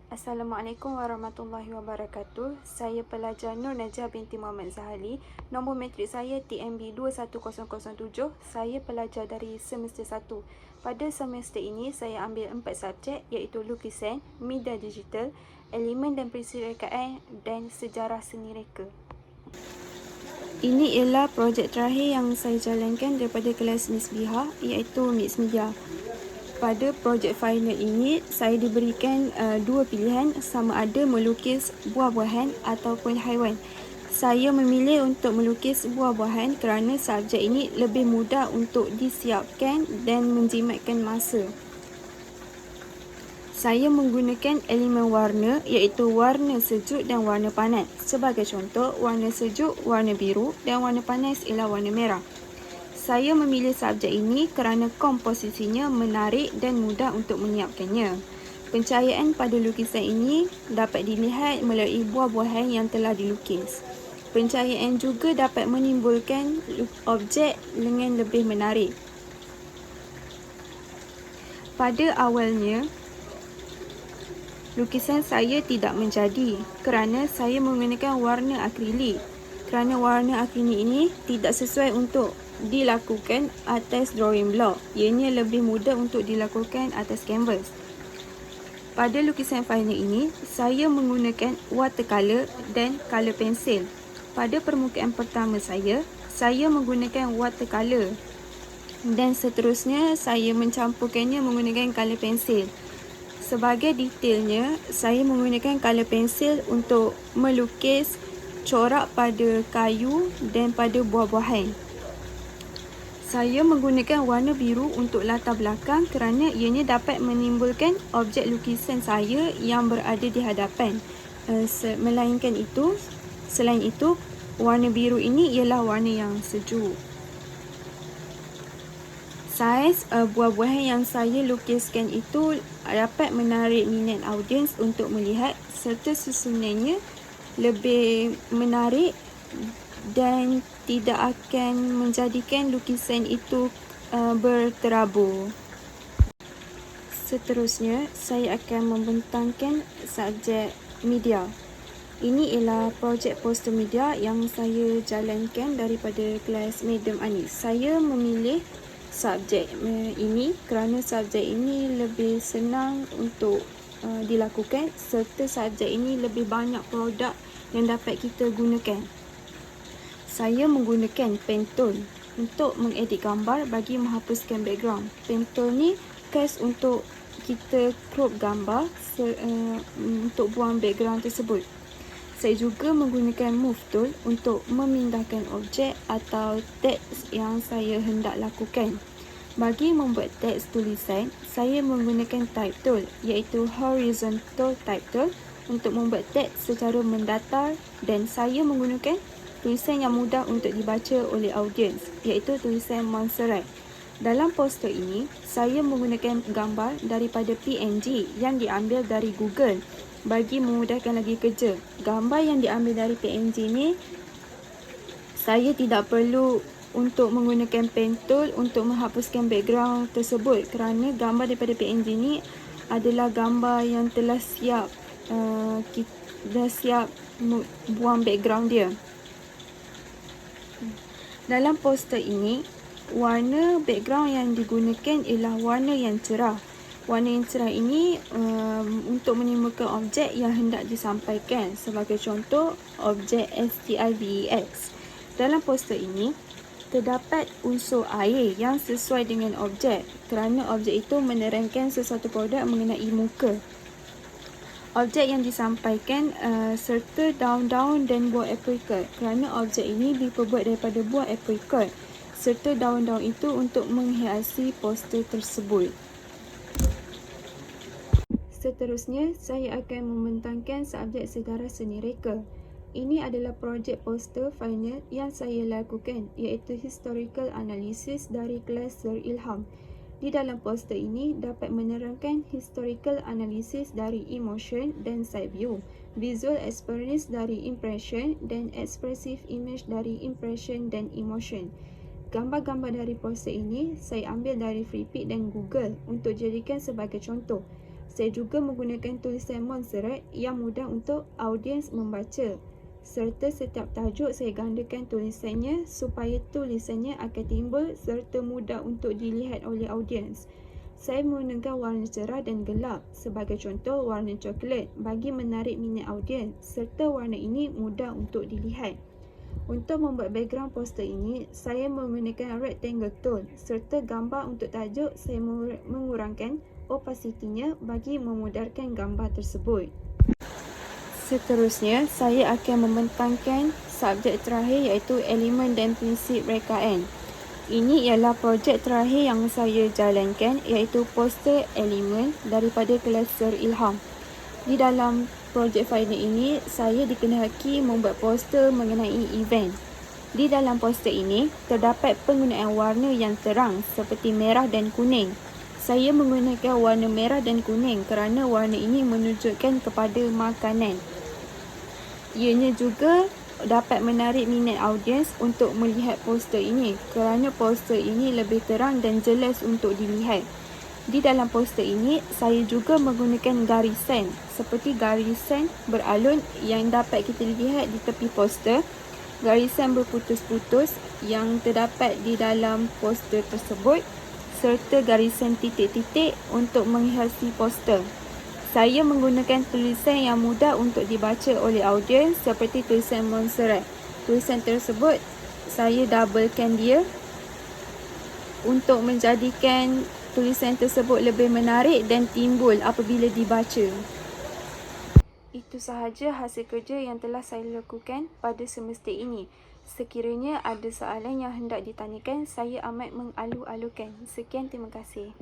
Assalamualaikum warahmatullahi wabarakatuh. Saya pelajar Nur Najah binti Muhammad Zahali. Nombor matrik saya TMB 21007. Saya pelajar dari semester 1. Pada semester ini saya ambil 4 subjek iaitu lukisan, media digital, elemen dan persirakaan dan sejarah seni reka. Ini ialah projek terakhir yang saya jalankan daripada kelas Miss Biha iaitu Mix Media. Pada projek final ini, saya diberikan dua pilihan sama ada melukis buah-buahan ataupun haiwan. Saya memilih untuk melukis buah-buahan kerana subjek ini lebih mudah untuk disiapkan dan menjimatkan masa. Saya menggunakan elemen warna iaitu warna sejuk dan warna panas. Sebagai contoh, warna sejuk warna biru dan warna panas ialah warna merah. Saya memilih subjek ini kerana komposisinya menarik dan mudah untuk menyiapkannya. Pencahayaan pada lukisan ini dapat dilihat melalui buah-buahan yang telah dilukis. Pencahayaan juga dapat menimbulkan objek dengan lebih menarik. Pada awalnya, lukisan saya tidak menjadi kerana saya menggunakan warna akrilik. Kerana warna akrilik ini tidak sesuai untuk dilakukan atas drawing block. Ianya lebih mudah untuk dilakukan atas kanvas. Pada lukisan final ini, saya menggunakan watercolor dan color pensil. Pada permukaan pertama saya menggunakan watercolor dan seterusnya saya mencampurkannya menggunakan color pensil. Sebagai detailnya, saya menggunakan color pensil untuk melukis corak pada kayu dan pada buah-buahan. Saya menggunakan warna biru untuk latar belakang kerana ianya dapat menimbulkan objek lukisan saya yang berada di hadapan. Selain itu, warna biru ini ialah warna yang sejuk. Saiz buah-buahan yang saya lukiskan itu dapat menarik minat audiens untuk melihat serta susunannya lebih menarik dan tidak akan menjadikan lukisan itu berterabur. Seterusnya, saya akan membentangkan subjek media. Ini ialah projek poster media yang saya jalankan daripada kelas Madam Anis. Saya memilih subjek ini kerana subjek ini lebih senang untuk dilakukan serta subjek ini lebih banyak produk yang dapat kita gunakan. Saya menggunakan pen tool untuk mengedit gambar bagi menghapuskan background. Pen tool ni khas untuk kita crop gambar untuk buang background tersebut. Saya juga menggunakan move tool untuk memindahkan objek atau teks yang saya hendak lakukan. Bagi membuat teks tulisan, saya menggunakan type tool iaitu horizontal type tool untuk membuat teks secara mendatar dan saya menggunakan tulisan yang mudah untuk dibaca oleh audiens iaitu tulisan Montserrat. Dalam poster ini, saya menggunakan gambar daripada PNG yang diambil dari Google bagi memudahkan lagi kerja. Gambar yang diambil dari PNG ni, saya tidak perlu untuk menggunakan pen tool untuk menghapuskan background tersebut kerana gambar daripada PNG ni adalah gambar yang telah siap buang background dia. Dalam poster ini, warna background yang digunakan ialah warna yang cerah. Warna yang cerah ini untuk menimbulkan objek yang hendak disampaikan. Sebagai contoh, objek STIVEX. Dalam poster ini, terdapat unsur air yang sesuai dengan objek kerana objek itu menerangkan sesuatu produk mengenai muka. Objek yang disampaikan serta daun-daun dan buah aprikot kerana objek ini diperbuat daripada buah aprikot serta daun-daun itu untuk menghiasi poster tersebut. Seterusnya, saya akan membentangkan subjek sejarah seni reka. Ini adalah projek poster final yang saya lakukan iaitu historical analysis dari kelas Sir Ilham. Di dalam poster ini dapat menerangkan historical analysis dari emotion dan side view, visual experience dari impression dan expressive image dari impression dan emotion. Gambar-gambar dari poster ini saya ambil dari Freepik dan Google untuk jadikan sebagai contoh. Saya juga menggunakan tulisan Montserrat yang mudah untuk audiens membaca. Serta setiap tajuk saya gandakan tulisannya supaya tulisannya akan timbul serta mudah untuk dilihat oleh audiens. Saya menggunakan warna cerah dan gelap, sebagai contoh warna coklat, bagi menarik minat audiens serta warna ini mudah untuk dilihat. Untuk membuat background poster ini, saya menggunakan rectangle tone serta gambar untuk tajuk saya mengurangkan opacity-nya bagi memudahkan gambar tersebut. Seterusnya, saya akan membentangkan subjek terakhir iaitu elemen dan prinsip rekaan. Ini ialah projek terakhir yang saya jalankan iaitu poster elemen daripada kelas Sir Ilham. Di dalam projek final ini, saya dikenalki membuat poster mengenai event. Di dalam poster ini, terdapat penggunaan warna yang terang seperti merah dan kuning. Saya menggunakan warna merah dan kuning kerana warna ini menunjukkan kepada makanan. Ianya juga dapat menarik minat audiens untuk melihat poster ini kerana poster ini lebih terang dan jelas untuk dilihat. Di dalam poster ini, saya juga menggunakan garisan seperti garisan beralun yang dapat kita lihat di tepi poster, garisan berputus-putus yang terdapat di dalam poster tersebut, serta garisan titik-titik untuk menghiasi poster. Saya menggunakan tulisan yang mudah untuk dibaca oleh audiens seperti tulisan Montserrat. Tulisan tersebut saya doublekan dia untuk menjadikan tulisan tersebut lebih menarik dan timbul apabila dibaca. Itu sahaja hasil kerja yang telah saya lakukan pada semester ini. Sekiranya ada soalan yang hendak ditanyakan, saya amat mengalu-alukan. Sekian, terima kasih.